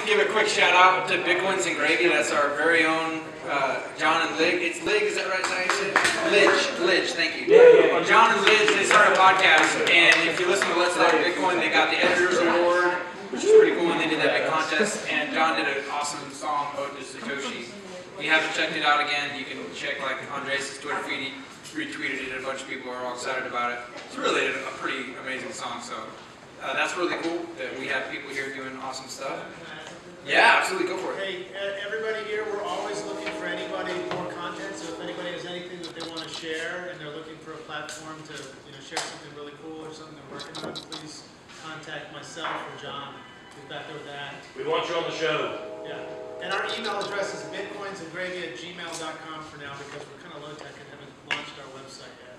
to give a quick shout out to Bitcoins and Gravy. That's our very own John and Lig. It's Lig, is that right? Lidge, thank you. Yeah. John and Lidge, they started a podcast, and if you listen to Let's Talk Bitcoin, they got the Editors Award, which is pretty cool, and they did that big contest, and John did an awesome song, Ode to Satoshi. If you haven't checked it out again, you can check like Andres' Twitter feed. He retweeted it, and a bunch of people are all excited about it. It's really a pretty amazing song, so that's really cool that we have people here doing awesome stuff. Yeah, absolutely, go for it. Hey, everybody here, we're always looking for anybody more content, so if anybody has anything that they want to share and they're looking for a platform to share something really cool or something they're working on, please contact myself or John. Who's back there with that. We want you on the show. Yeah. And our email address is bitcoinsandgravy@gmail.com for now because we're kind of low tech and haven't launched our website yet.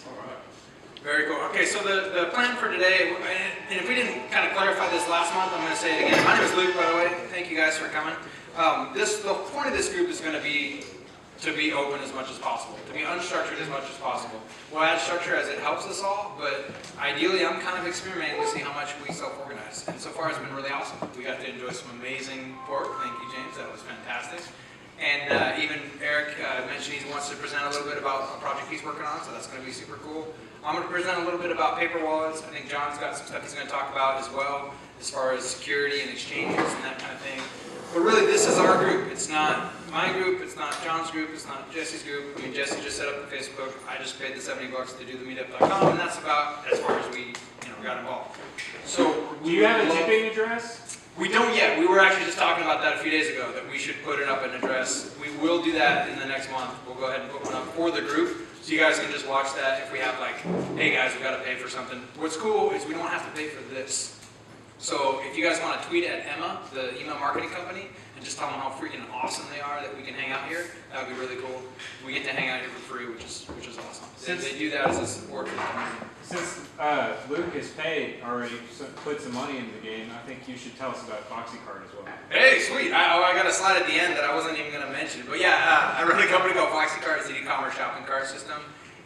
All right. Very cool. Okay, so the plan for today, and if we didn't kind of clarify this last month, I'm going to say it again. My name is Luke, by the way. Thank you guys for coming. The point of this group is going to be open as much as possible, to be unstructured as much as possible. We'll add structure as it helps us all, but ideally I'm kind of experimenting to see how much we self-organize. And so far it's been really awesome. We got to enjoy some amazing pork. Thank you, James. That was fantastic. And even Eric mentioned he wants to present a little bit about a project he's working on, so that's going to be super cool. I'm going to present a little bit about paper wallets. I think John's got some stuff he's going to talk about as well, as far as security and exchanges and that kind of thing. But really, this is our group. It's not my group, it's not John's group, it's not Jesse's group. I mean, Jesse just set up the Facebook. I just paid the $70 to do the meetup.com, and that's about as far as we got involved. So, do you have a tipping address? We don't yet. We were actually just talking about that a few days ago, that we should put it up an address. We will do that in the next month. We'll go ahead and put one up for the group, so you guys can just watch that if we have like, hey guys, we got to pay for something. What's cool is we don't have to pay for this. So if you guys want to tweet at Emma, the email marketing company, and just tell them how freaking awesome they are that we can hang out here, that would be really cool. We get to hang out here for free, which is awesome. Since they do that as a support for the community. Since Luke has paid already, put some money into the game, I think you should tell us about FoxyCard as well. Hey, sweet. I got a slide at the end that I wasn't even going to mention. But yeah, I run a company called FoxyCard. It's an e-commerce shopping cart system.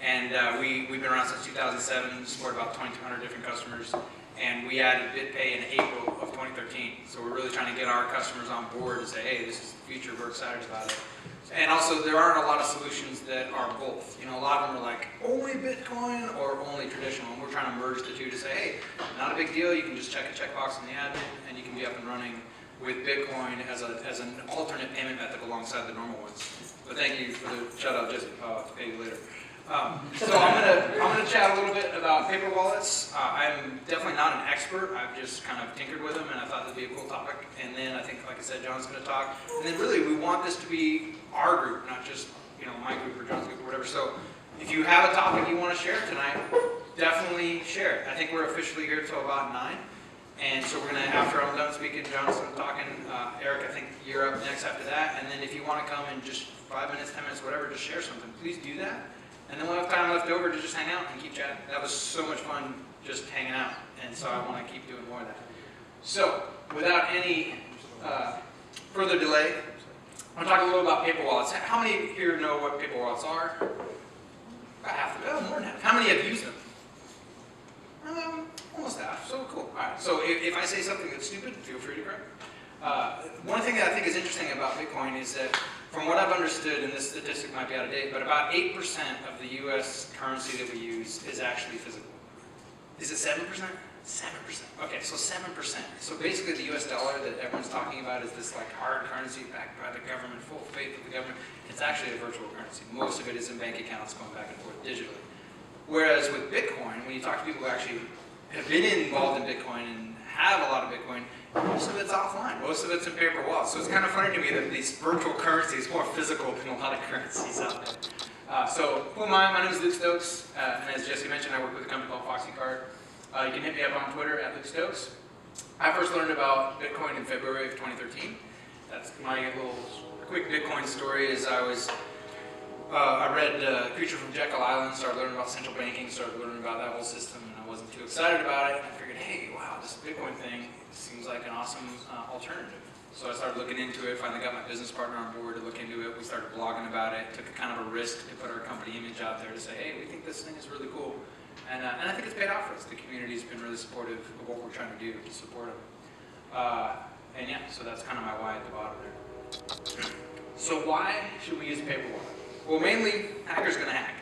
And we've been around since 2007, support about 2,200 different customers. And we added BitPay in April of 2013. So we're really trying to get our customers on board and say, hey, this is the future, we're excited about it. And also, there aren't a lot of solutions that are both. A lot of them are like, only Bitcoin or only traditional. And we're trying to merge the two to say, hey, not a big deal, you can just check a checkbox in the admin, and you can be up and running with Bitcoin as an alternate payment method alongside the normal ones. But thank you for the shout out, Jesse. I'll pay you later. So I'm gonna chat a little bit about paper wallets. I'm definitely not an expert. I've just kind of tinkered with them, and I thought that'd be a cool topic. And then I think, like I said, John's gonna talk. And then really, we want this to be our group, not just my group or John's group or whatever. So if you have a topic you want to share tonight, definitely share it. I think we're officially here till about 9. And so we're gonna, after I'm done speaking, John's done talking. Eric, I think you're up next after that. And then if you want to come in just 5 minutes, 10 minutes, whatever, just share something. Please do that. And then we'll have time left over to just hang out and keep chatting. That was so much fun just hanging out. And so I want to keep doing more of that. So without any further delay, I want to talk a little about paper wallets. How many here know what paper wallets are? About half of them. More than half. How many have used them? Almost half. So cool. All right. So if I say something that's stupid, feel free to correct. One thing that I think is interesting about Bitcoin is that, from what I've understood, and this statistic might be out of date, but about 8% of the U.S. currency that we use is actually physical. Is it 7%? 7%. Okay, so 7%. So basically the U.S. dollar that everyone's talking about is this like hard currency backed by the government, full faith of the government. It's actually a virtual currency. Most of it is in bank accounts going back and forth digitally. Whereas with Bitcoin, when you talk to people who actually have been involved in Bitcoin and have a lot of Bitcoin, most of it's offline. Most of it's in paper wallets. So it's kind of funny to me that these virtual currencies are more physical than a lot of currencies out there. So who am I? My name is Luke Stokes. And as Jesse mentioned, I work with a company called FoxyCard. You can hit me up on Twitter at Luke Stokes. I first learned about Bitcoin in February of 2013. That's my little quick Bitcoin story. Is I read Creature from Jekyll Island, started learning about central banking, started learning about that whole system, and I wasn't too excited about it. And I figured, hey, wow, this Bitcoin thing seems like an awesome alternative. So I started looking into it, finally got my business partner on board to look into it. We started blogging about it, took a kind of a risk to put our company image out there to say, hey, we think this thing is really cool. And I think it's paid off for us. The community's been really supportive of what we're trying to do to support them. And yeah, so that's kind of my why at the bottom there. So why should we use a paper wallet? Well, mainly, hackers gonna hack.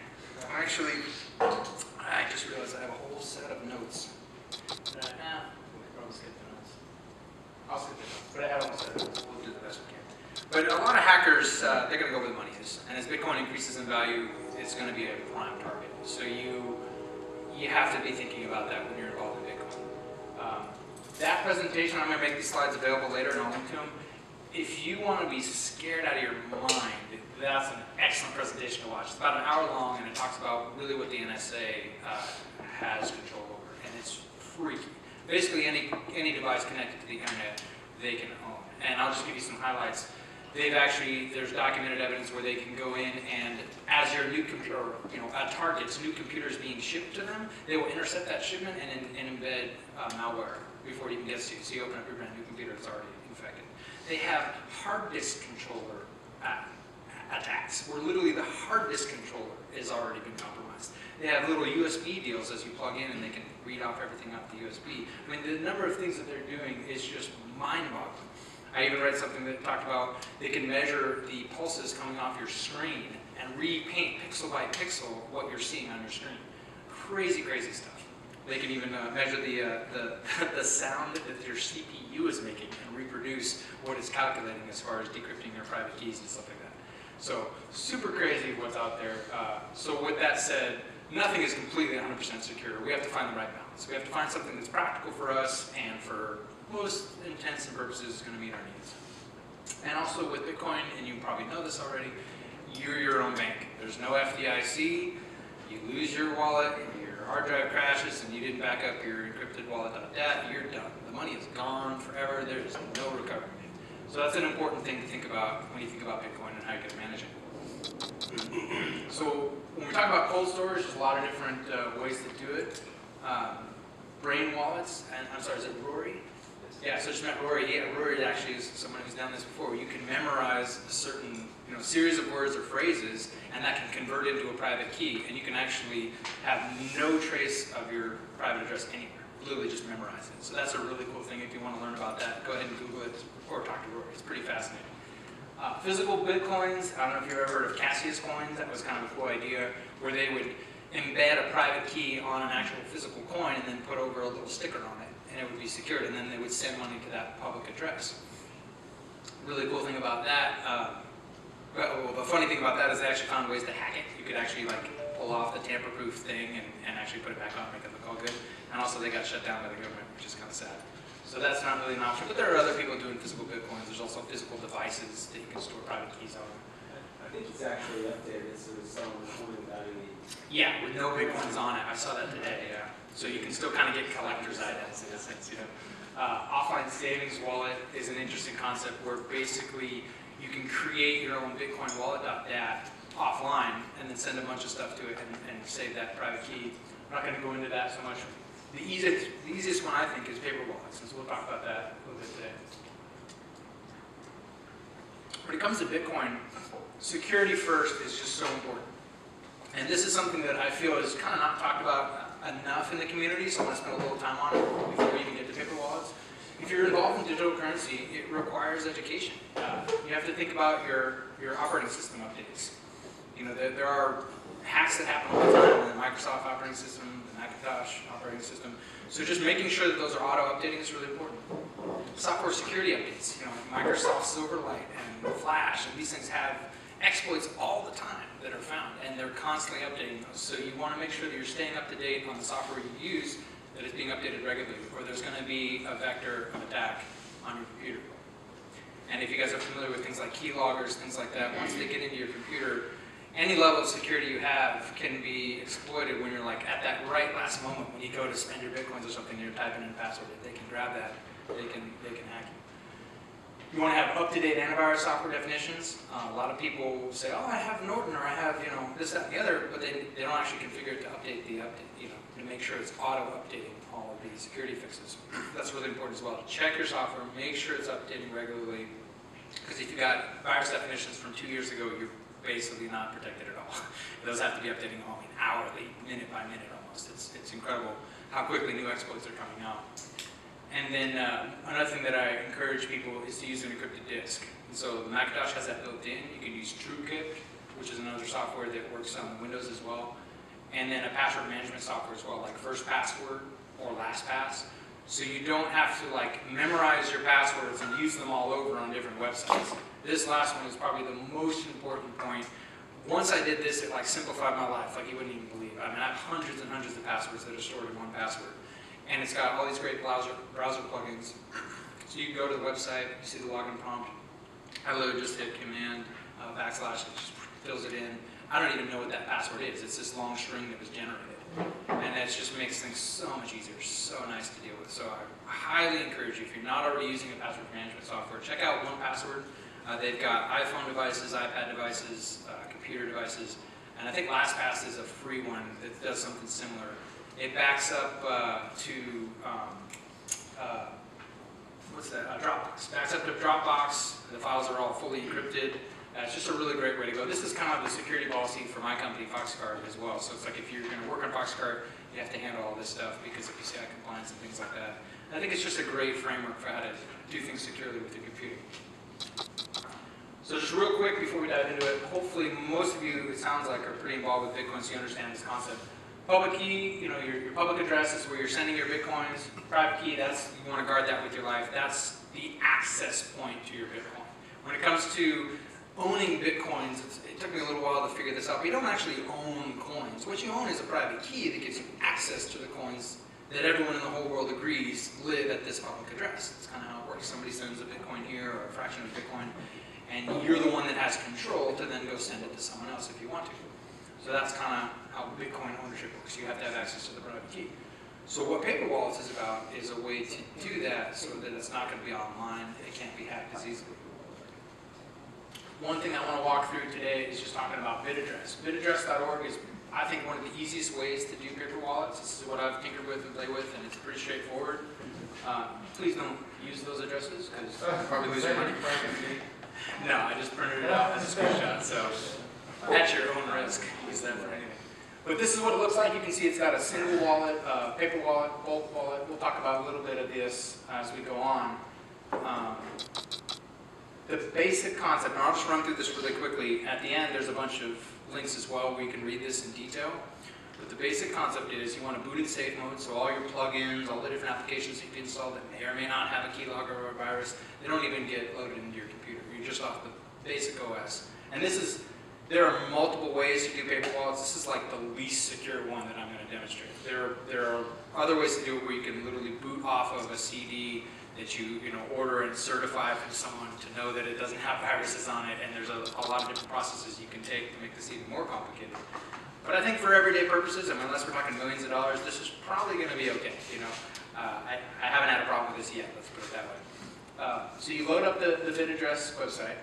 Actually, I just realized I have a whole set of notes. We could probably skip the notes. I'll skip the notes, but I have a whole set of notes. We'll do the best we can. But a lot of hackers, they're gonna go where the money is. And as Bitcoin increases in value, it's gonna be a prime target. So you have to be thinking about that when you're involved in Bitcoin. That presentation, I'm going to make these slides available later and I'll link to them. If you want to be scared out of your mind, that's an excellent presentation to watch. It's about an hour long and it talks about really what the NSA has control over. And it's freaky. Basically, any device connected to the internet, they can own. And I'll just give you some highlights. There's documented evidence where they can go in and as your new computer, a target's new computer is being shipped to them, they will intercept that shipment and embed malware before it even gets to you. So you open up your brand new computer that's already infected. They have hard disk controller attacks, where literally the hard disk controller has already been compromised. They have little USB deals as you plug in and they can read off everything off the USB. I mean, the number of things that they're doing is just mind-boggling. I even read something that talked about they can measure the pulses coming off your screen and repaint pixel by pixel what you're seeing on your screen. Crazy, crazy stuff. They can even measure the sound that your CPU is making and reproduce what it's calculating as far as decrypting their private keys and stuff like that. So super crazy what's out there. So with that said, nothing is completely 100% secure. We have to find the right balance. We have to find something that's practical for us and for most intents and purposes is going to meet our needs. And also with Bitcoin, and you probably know this already, you're your own bank. There's no FDIC. You lose your wallet, your hard drive crashes, and you didn't back up your encrypted wallet.dat, you're done. The money is gone forever. There's no recovery. So that's an important thing to think about when you think about Bitcoin and how you can manage it. So when we talk about cold storage, there's a lot of different ways to do it. Brain wallets, and I'm sorry, is it Rory? Yeah, so just met Rory. Yeah, Rory actually is someone who's done this before. You can memorize a certain series of words or phrases, and that can convert into a private key, and you can actually have no trace of your private address anywhere. Literally just memorize it. So that's a really cool thing. If you want to learn about that, go ahead and Google it or talk to Rory. It's pretty fascinating. Physical bitcoins. I don't know if you've ever heard of Cassius coins. That was kind of a cool idea where they would embed a private key on an actual physical coin and then put over a little sticker on it, and it would be secured, and then they would send money to that public address. Really cool thing about that, well, the funny thing about that is they actually found ways to hack it. You could actually pull off the tamper-proof thing and actually put it back on, make it look all good. And also they got shut down by the government, which is kind of sad. So that's not really an option, but there are other people doing physical bitcoins. There's also physical devices that you can store private keys on. I think it's actually updated, so it's selling the coin without any. Yeah, with no bitcoins on it. I saw that today, yeah. So you can still kind of get collector's items in a sense, Offline savings wallet is an interesting concept where basically you can create your own Bitcoin wallet.dat offline and then send a bunch of stuff to it and save that private key. I'm not going to go into that so much. The easiest one I think is paper wallets, and so we'll talk about that a little bit today. When it comes to Bitcoin, security first is just so important. And this is something that I feel is kind of not talked about enough in the community, so I want to spend a little time on it before we even get to paper wallets. If you're involved in digital currency, it requires education. You have to think about your operating system updates. There are hacks that happen all the time in the Microsoft operating system, the Macintosh operating system. So just making sure that those are auto-updating is really important. Software security updates, Microsoft Silverlight and Flash, and these things have exploits all the time that are found, and they're constantly updating those. So you want to make sure that you're staying up to date on the software you use, that is being updated regularly, or there's going to be a vector of attack on your computer. And if you guys are familiar with things like keyloggers, things like that, once they get into your computer, any level of security you have can be exploited when you're at that right last moment when you go to spend your bitcoins or something, and you're typing in a password. If they can grab that, they can hack you. You want to have up-to-date antivirus software definitions. A lot of people say, oh, I have Norton, or I have this, that, and the other, but they don't actually configure it to update the update, to make sure it's auto-updating all of the security fixes. That's really important as well. Check your software, make sure it's updating regularly, because if you got virus definitions from 2 years ago, you're basically not protected at all. Those have to be updating hourly, minute by minute almost. It's incredible how quickly new exploits are coming out. And then another thing that I encourage people is to use an encrypted disk. And so the Macintosh has that built in. You can use TrueCrypt, which is another software that works on Windows as well. And then a password management software as well, like 1Password or LastPass. So you don't have to like memorize your passwords and use them all over on different websites. This last one is probably the most important point. Once I did this, it like simplified my life like you wouldn't even believe. I mean, I have hundreds and hundreds of passwords that are stored in 1Password. And it's got all these great browser plugins. So you can go to the website, you see the login prompt. I literally just hit command / it just fills it in. I don't even know what that password is. It's this long string that was generated. And that just makes things so much easier, so nice to deal with. So I highly encourage you, if you're not already using a password management software, check out 1Password. They've got iPhone devices, iPad devices, computer devices, and I think LastPass is a free one that does something similar. It backs up to Dropbox. Backs up to Dropbox. The files are all fully encrypted. It's just a really great way to go. This is kind of the security policy for my company, FoxyCard, as well. So it's like if you're going to work on FoxyCard, you have to handle all this stuff because of PCI compliance and things like that. And I think it's just a great framework for how to do things securely with your computer. So just real quick before we dive into it, hopefully most of you, it sounds like, are pretty involved with Bitcoin, so you understand this concept. Public key, you know, your public address is where you're sending your Bitcoins. Private key, that's, you want to guard that with your life. That's the access point to your Bitcoin. When it comes to owning Bitcoins, it took me a little while to figure this out, but you don't actually own coins. What you own is a private key that gives you access to the coins that everyone in the whole world agrees live at this public address. That's kind of how it works. Somebody sends a Bitcoin here or a fraction of Bitcoin, and you're the one that has control to then go send it to someone else if you want to. So that's kind of how Bitcoin ownership works. You have to have access to the private key. So what Paper Wallets is about is a way to do that so that it's not going to be online, it can't be hacked as easily. One thing I want to walk through today is just talking about BitAddress. BitAddress.org is, I think, one of the easiest ways to do paper wallets. This is what I've tinkered with and played with, and it's pretty straightforward. Please don't use those addresses, because you'll probably lose your money. No, I just printed it out as a screenshot, so at your own risk, use that for anything. But this is what it looks like. You can see it's got a single wallet, paper wallet, bulk wallet. We'll talk about a little bit of this as we go on. The basic concept, and I'll just run through this really quickly. At the end, there's a bunch of links as well where you can read this in detail. But the basic concept is you want to boot in safe mode, so all your plugins, all the different applications that you've installed that may or may not have a keylogger or a virus, they don't even get loaded into your computer. You're just off the basic OS. And there are multiple ways to do paper wallets. This is like the least secure one that I'm going to demonstrate. There are other ways to do it where you can literally boot off of a CD that you order and certify from someone to know that it doesn't have viruses on it, and there's a lot of different processes you can take to make this even more complicated. But I think for everyday purposes, I mean, unless we're talking millions of dollars, this is probably going to be okay. I haven't had a problem with this yet, let's put it that way. So you load up the BitAddress website,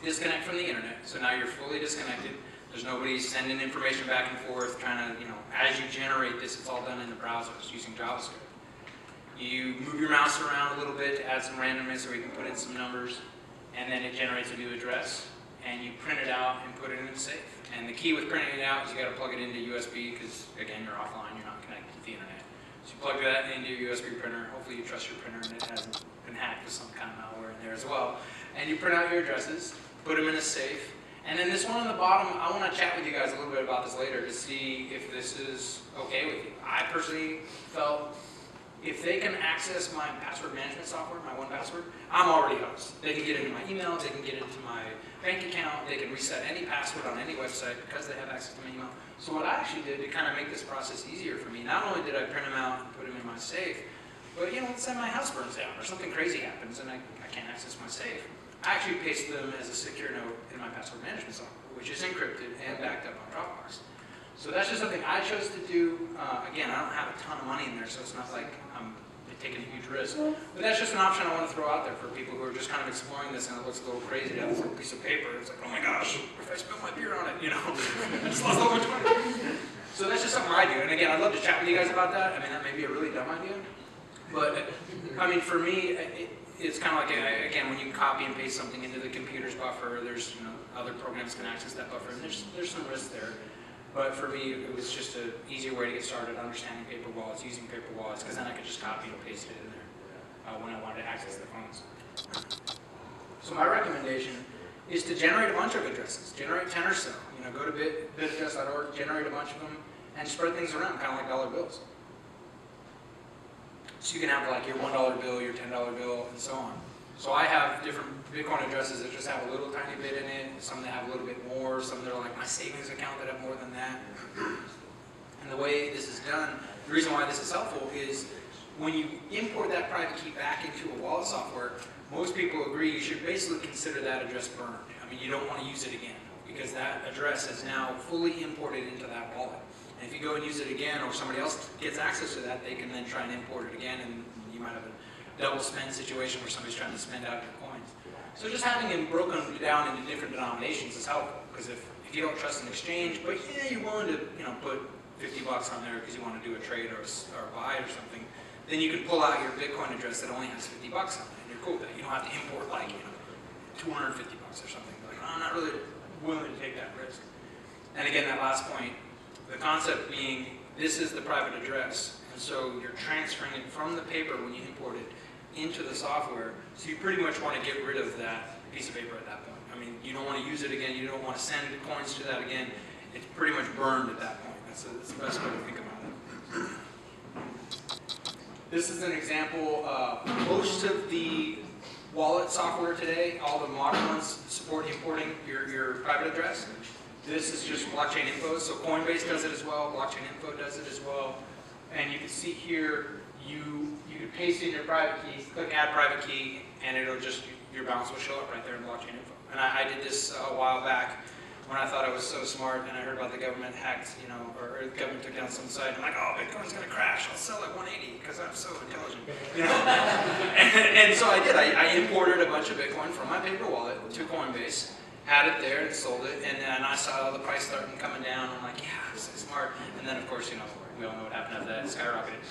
disconnect from the internet, so now you're fully disconnected. There's nobody sending information back and forth, trying to, as you generate this, it's all done in the browser, it's using JavaScript. You move your mouse around a little bit to add some randomness so you can put in some numbers, and then it generates a new address, and you print it out and put it in a safe. And the key with printing it out is you got to plug it into USB because, again, you're offline, you're not connected to the internet. So you plug that into your USB printer. Hopefully you trust your printer and it hasn't been hacked with some kind of malware in there as well. And you print out your addresses, put them in a safe. And then this one on the bottom, I want to chat with you guys a little bit about this later to see if this is okay with you. I personally felt if they can access my password management software, my 1Password, I'm already host. They can get into my email, they can get into my bank account, they can reset any password on any website because they have access to my email. So what I actually did to kind of make this process easier for me, not only did I print them out and put them in my safe, but let's say my house burns down or something crazy happens and I can't access my safe. I actually pasted them as a secure note in my password management software, which is encrypted and backed up on Dropbox. So that's just something I chose to do. Again, I don't have a ton of money in there, so it's not like I'm taking a huge risk. But that's just an option I want to throw out there for people who are just kind of exploring this and it looks a little crazy to have this little piece of paper. It's like, oh my gosh, if I spill my beer on it, I just lost all my money. So that's just something I do. And again, I'd love to chat with you guys about that. I mean, that may be a really dumb idea. But, I mean, for me, it's kind of like, again, when you copy and paste something into the computer's buffer, there's, other programs can access that buffer, and there's some risk there. But for me, it was just an easier way to get started understanding paper wallets, using paper wallets, because then I could just copy and paste it in there. when I wanted to access the funds. So my recommendation is to generate a bunch of addresses, generate 10 or so. Go to bitaddress.org, generate a bunch of them, and spread things around, kind of like dollar bills. So you can have like your $1 bill, your $10 bill, and so on. So I have different Bitcoin addresses that just have a little tiny bit in it, some that have a little bit more, some that are like my savings account that have more than that. And the way this is done, the reason why this is helpful is when you import that private key back into a wallet software, most people agree you should basically consider that address burned. I mean, you don't want to use it again because that address is now fully imported into that wallet. And if you go and use it again or somebody else gets access to that, they can then try and import it again, and you might have a double spend situation where somebody's trying to spend out your coins. So just having them broken down into different denominations is helpful, because if you don't trust an exchange, but yeah, you're willing to put $50 on there because you want to do a trade or buy or something, then you can pull out your Bitcoin address that only has $50 on it, and you're cool with that. You don't have to import like $250 or something. Like, I'm not really willing to take that risk. And again, that last point, the concept being this is the private address, and so you're transferring it from the paper when you import it into the software. So you pretty much want to get rid of that piece of paper at that point. I mean, you don't want to use it again. You don't want to send coins to that again. It's pretty much burned at that point. That's the best way to think about it. This is an example. Most of the wallet software today, all the modern ones, support importing your private address. This is just blockchain info. So Coinbase does it as well. Blockchain info does it as well. And you can see here, you can paste in your private key, click add private key, and it'll just, your balance will show up right there in blockchain info. And I did this a while back when I thought I was so smart, and I heard about the government hacked, or the government took down some site. I'm like, oh, Bitcoin's going to crash. I'll sell at 180 because I'm so intelligent. And so I did. I imported a bunch of Bitcoin from my paper wallet to Coinbase, had it there and sold it, and then I saw the price starting coming down. I'm like, yeah, I'm so smart. And then, of course, we all know what happened after that. It skyrocketed.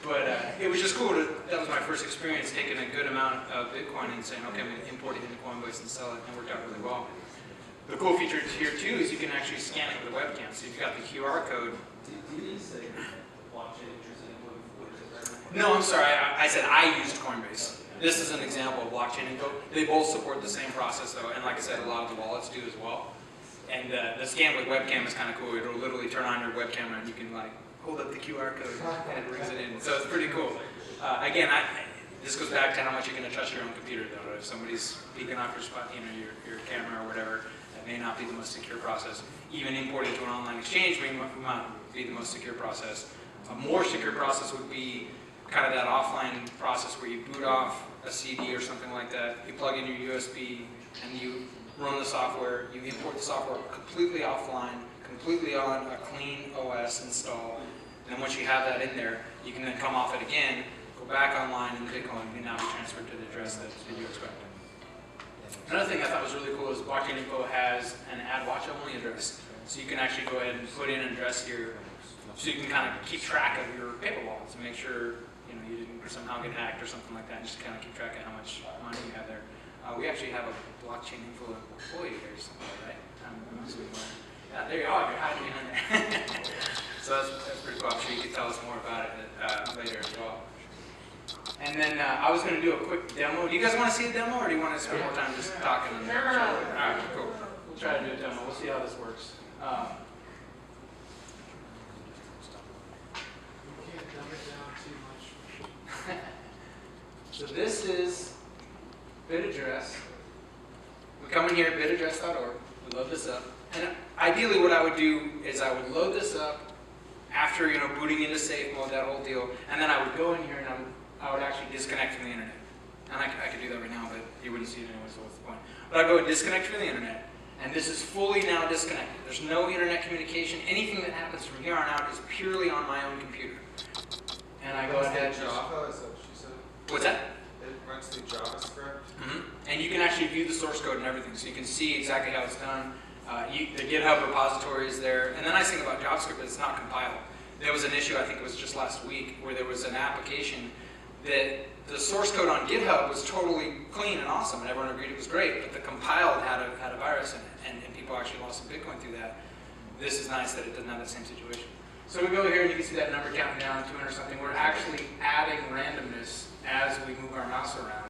But it was just cool. That was my first experience taking a good amount of Bitcoin and saying, okay, I'm going to import it into Coinbase and sell it. And it worked out really well. The cool feature here, too, is you can actually scan it with a webcam. So if you've got the QR code. Did you say blockchain interest in No, I'm sorry. I said I used Coinbase. This is an example of blockchain info. They both support the same process, though. And like I said, a lot of the wallets do as well. And the scan with webcam is kind of cool. It'll literally turn on your webcam and you can hold up the QR code and it brings it in. So it's pretty cool. Again, this goes back to how much you're going to trust your own computer, though. If somebody's peeking off your camera or whatever, that may not be the most secure process. Even importing to an online exchange may not be the most secure process. A more secure process would be kind of that offline process where you boot off a CD or something like that. You plug in your USB and you run the software. You import the software completely offline, completely on a clean OS install. And then once you have that in there, you can then come off it again, go back online, and Bitcoin can now be transferred to the address that you expect. Another thing I thought was really cool is blockchain info has an add watch only address. So you can actually go ahead and put in an address here so you can kind of keep track of your paper wallets and make sure you didn't somehow get hacked or something like that, and just kind of keep track of how much money you have there. We actually have a blockchain info employee there somewhere, right? Yeah, there you are. You're hiding behind there. So that's pretty cool. I'm sure you can tell us more about it later as well. And then I was going to do a quick demo. Do you guys want to see a demo, or do you want to spend more time just talking? All right, cool. We'll try to do a demo. We'll see how this works. You can't dumb it down too much. So this is BitAddress. We come in here at bitaddress.org. We load this up. And ideally what I would do is I would load this up after booting into safe mode, that whole deal. And then I would go in here and I would actually disconnect from the internet. And I could do that right now, but you wouldn't see it anyway, so what's the point? But I'd go and disconnect from the internet. And this is fully now disconnected. There's no internet communication. Anything that happens from here on out is purely on my own computer. And I go ahead and Java, is that what she said? What's that? It runs through JavaScript. And you can actually view the source code and everything, so you can see exactly how it's done. The GitHub repository is there. And the nice thing about JavaScript is it's not compiled. There was an issue, I think it was just last week, where there was an application that the source code on GitHub was totally clean and awesome, and everyone agreed it was great, but the compiled had a virus in it, and people actually lost some Bitcoin through that. This is nice that it doesn't have that same situation. So we go here and you can see that number counting down, 200 something. We're actually adding randomness as we move our mouse around.